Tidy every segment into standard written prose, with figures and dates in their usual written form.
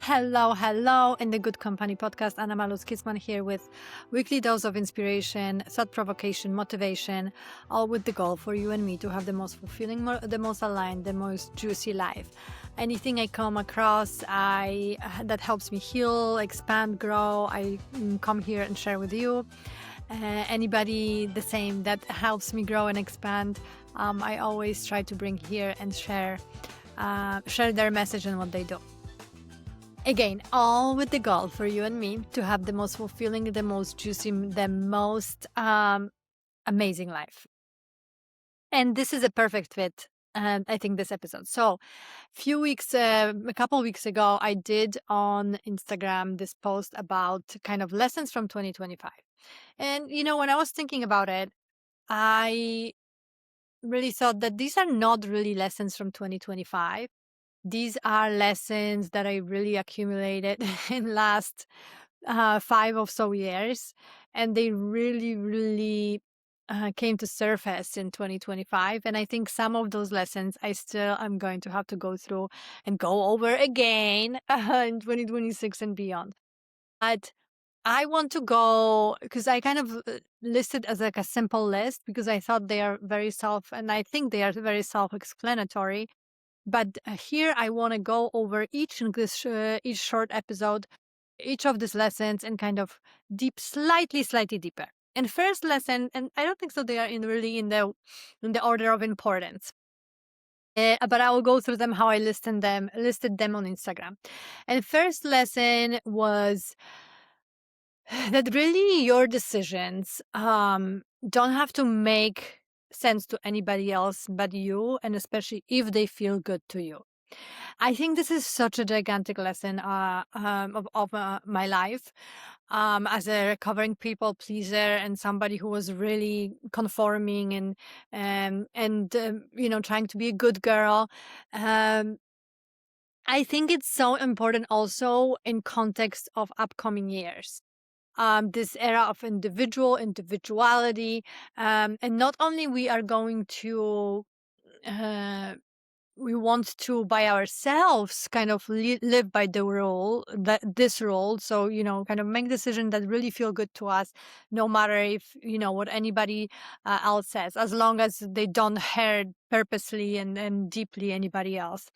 Hello, in the Good Company podcast. Anna Malus Kisman here with weekly dose of inspiration, thought provocation, motivation, all with the goal for you and me to have the most fulfilling, the most aligned, the most juicy life. Anything I come across, that helps me heal, expand, grow, I come here and share with you. Anybody the same that helps me grow and expand, I always try to bring here and share their message and what they do. Again, all with the goal for you and me to have the most fulfilling, the most juicy, the most amazing life. And this is a perfect fit, I think, this episode. So a couple weeks ago, I did on Instagram this post about kind of lessons from 2025. And, when I was thinking about it, I really thought that these are not really lessons from 2025. These are lessons that I really accumulated in last 5 or so years, and they really came to surface in 2025. And I think some of those lessons I still am going to have to go through and go over again in 2026 and beyond. But I want to go because I kind of listed as like a simple list because I thought they are and I think they are very self-explanatory. But here I want to go over each short episode, each of these lessons, and kind of slightly deeper. And first lesson, and I don't think so they are in the order of importance. But I will go through them how I listed them on Instagram. And first lesson was that really your decisions don't have to make sense to anybody else but you, and especially if they feel good to you. I think this is such a gigantic lesson of my life as a recovering people pleaser and somebody who was really conforming and trying to be a good girl. I think it's so important also in context of upcoming years. This era of individuality, and not only we are going to we want to by ourselves kind of live by this rule. So, kind of make decisions that really feel good to us, no matter if, what anybody else says, as long as they don't hurt purposely and deeply anybody else.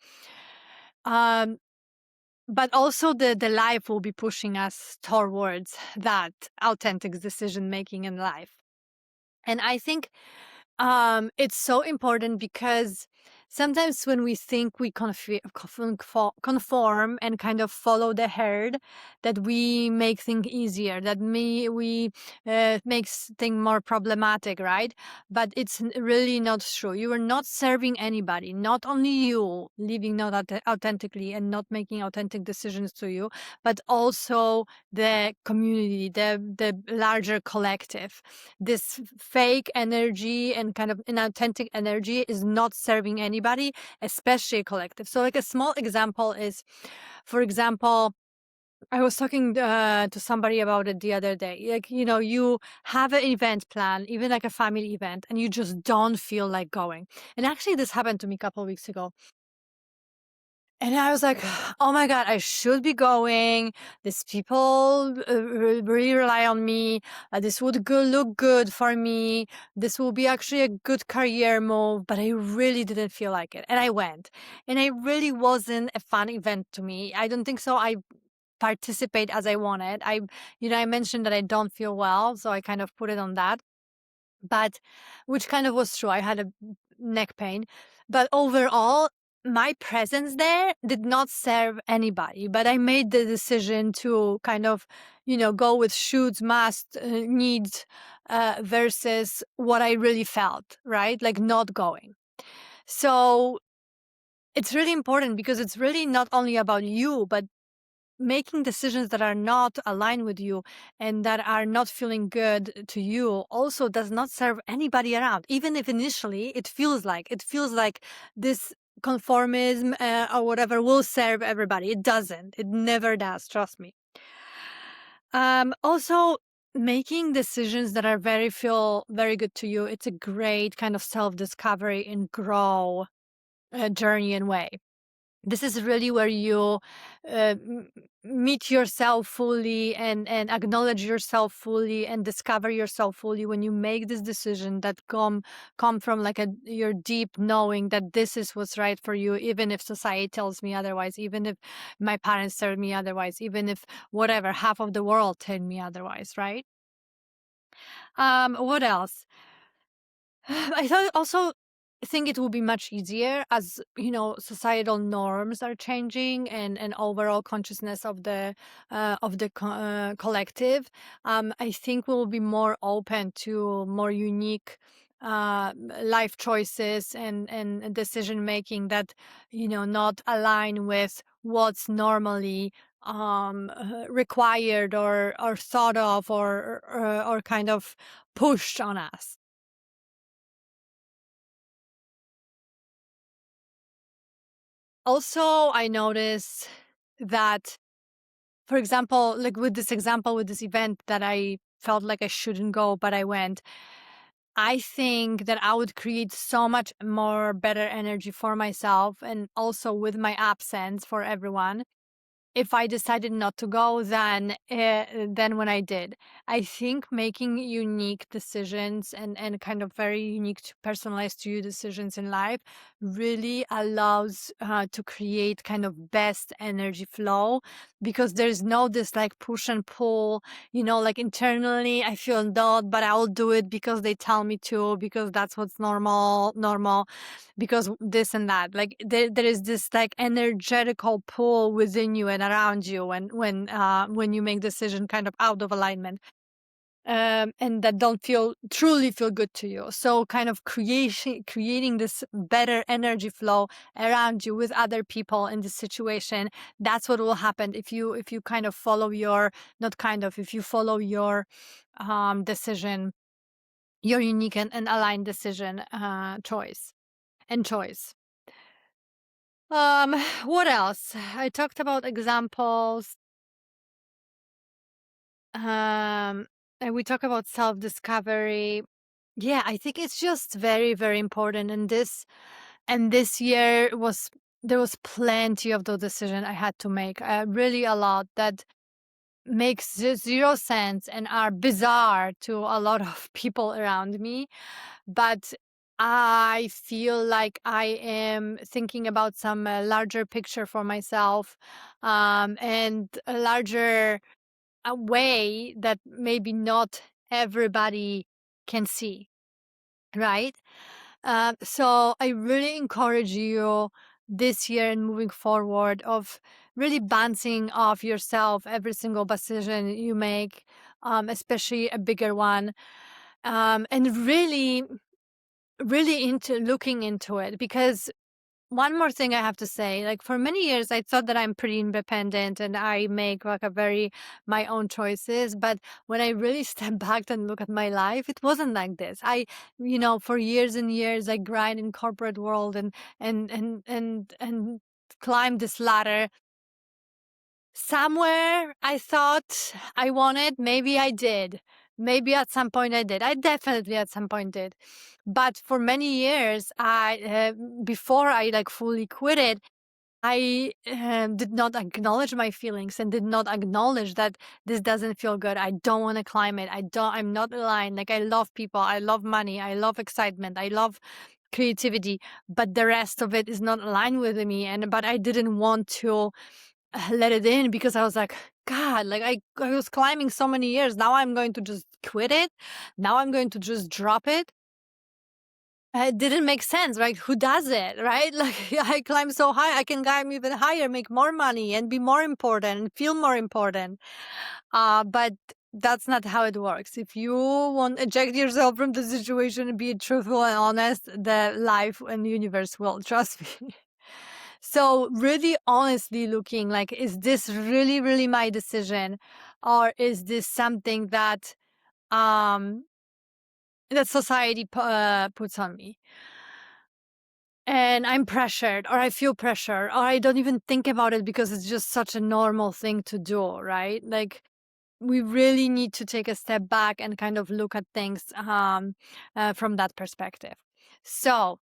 But also the life will be pushing us towards that authentic decision making in life. And I think it's so important because sometimes when we think we conform and kind of follow the herd, that we make things easier, that we makes things more problematic, right? But it's really not true. You are not serving anybody, not only you living not authentically and not making authentic decisions to you, but also the community, the larger collective. This fake energy and kind of inauthentic energy is not serving anybody, especially a collective. So like a small example is, for example, I was talking to somebody about it the other day. Like, you have an event plan, even like a family event, and you just don't feel like going. And actually, this happened to me a couple of weeks ago. And I was like, oh my God, I should be going. These people really rely on me. This would look good for me. This will be actually a good career move, but I really didn't feel like it. And I went. And it really wasn't a fun event to me. I don't think so. I participate as I wanted. I mentioned that I don't feel well, so I kind of put it on that. But which kind of was true. I had a neck pain. But overall, my presence there did not serve anybody, but I made the decision to kind of, go with shoots, must, needs versus what I really felt, right? Like not going. So it's really important because it's really not only about you, but making decisions that are not aligned with you and that are not feeling good to you also does not serve anybody around, even if initially it feels like this conformism or whatever will serve everybody. It doesn't. It never does. Trust me. Also, making decisions that are feel very good to you, it's a great kind of self-discovery and grow journey and way. This is really where you meet yourself fully and acknowledge yourself fully and discover yourself fully when you make this decision that come from like a your deep knowing that this is what's right for you, even if society tells me otherwise, even if my parents tell me otherwise, even if whatever half of the world tell me otherwise, right? What else? I thought also think it will be much easier as societal norms are changing and overall consciousness of the collective. I think we'll be more open to more unique life choices and decision making that not align with what's normally required or thought of or kind of pushed on us. Also, I notice that, for example, like with this example, with this event that I felt like I shouldn't go, but I went. I think that I would create so much more better energy for myself and also with my absence for everyone if I decided not to go than when I did. I think making unique decisions and kind of very unique personalized to you decisions in life really allows to create kind of best energy flow because there's no this like push and pull, like internally I feel not, but I'll do it because they tell me to, because that's what's normal, because this and that, like there is this like energetical pull within you and around you when you make decision kind of out of alignment, and that don't truly feel good to you. So kind of creating this better energy flow around you with other people in this situation, that's what will happen if you kind of follow your, not kind of, if you follow your decision, your unique and aligned decision choice. What else? I talked about examples. Um, and we talk about self-discovery. Yeah, I think it's just very, very important. And this year there was plenty of the decision I had to make. Really a lot that makes zero sense and are bizarre to a lot of people around me. But I feel like I am thinking about some larger picture for myself, and a larger way that maybe not everybody can see, right? So I really encourage you this year and moving forward of really bouncing off yourself every single decision you make, especially a bigger one, and really into looking into it. Because one more thing I have to say, like for many years I thought that I'm pretty independent and I make like a very my own choices, but when I really step back and look at my life, it wasn't like this. For years and years I grind in corporate world and climbed this ladder. Somewhere I thought I wanted, maybe I did. Maybe at some point I did. I definitely at some point did. But for many years, before I like fully quit it, I did not acknowledge my feelings and did not acknowledge that this doesn't feel good. I don't want to climb it. I'm not aligned. Like I love people. I love money. I love excitement. I love creativity, but the rest of it is not aligned with me. But I didn't want to let it in because I was like, God, like I was climbing so many years. Now I'm going to just quit it. Now I'm going to just drop it. It didn't make sense, right? Who does it, right? Like I climb so high, I can climb even higher, make more money and be more important and feel more important. But that's not how it works. If you want to eject yourself from the situation and be truthful and honest, the life and universe will, trust me. So really honestly looking like, is this really, really my decision? Or is this something um that society puts on me? And I'm pressured, or I feel pressure, or I don't even think about it because it's just such a normal thing to do, right? Like we really need to take a step back and kind of look at things from that perspective. So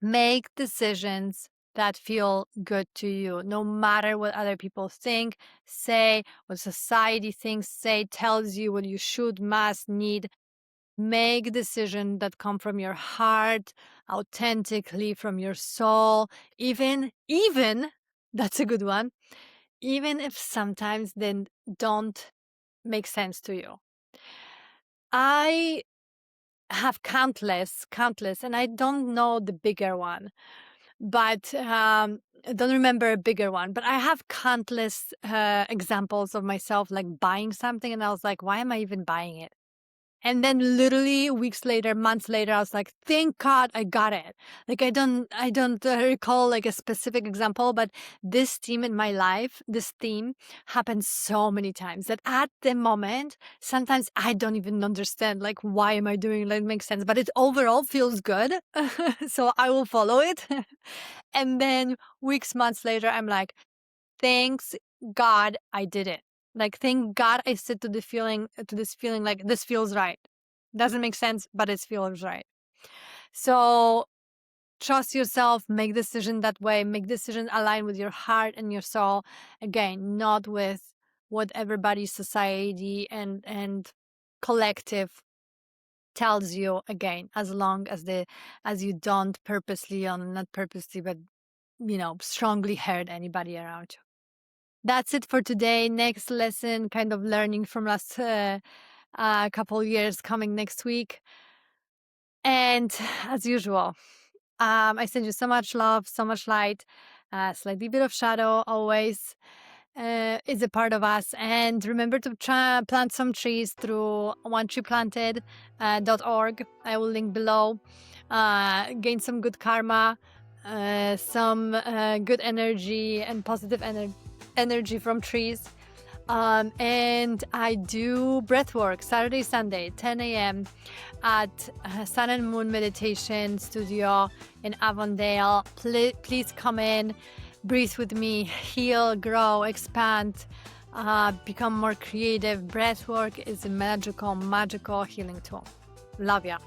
make decisions that feel good to you, no matter what other people think, say, what society thinks, say, tells you what you should, must, need. Make decisions that come from your heart, authentically from your soul, even, that's a good one, even if sometimes they don't make sense to you. I have countless, and I don't know the bigger one, but I don't remember a bigger one, but I have countless examples of myself like buying something and I was like, why am I even buying it? And then literally weeks later, months later, I was like, thank God I got it. Like, I don't recall like a specific example, but this theme in my life, this theme happens so many times that at the moment, sometimes I don't even understand, like, why am I doing it? Like, it makes sense, but it overall feels good. So I will follow it. And then weeks, months later, I'm like, thanks God I did it. Like, thank God I sit to this feeling, like this feels right. Doesn't make sense, but it feels right. So trust yourself, make decision that way, make decision align with your heart and your soul. Again, not with what everybody, society and collective tells you. Again, as long as you don't purposely, or not purposely, but strongly hurt anybody around you. That's it for today. Next lesson, kind of learning from last couple years, coming next week. And as usual, I send you so much love, so much light, slightly bit of shadow always is a part of us. And remember to plant some trees through onetreeplanted.org. I will link below. Gain some good karma, some good energy and positive energy from trees. And I do breathwork Saturday, Sunday, 10 a.m. at Sun and Moon Meditation Studio in Avondale. Please come in, breathe with me, heal, grow, expand, become more creative. Breathwork is a magical healing tool. Love ya.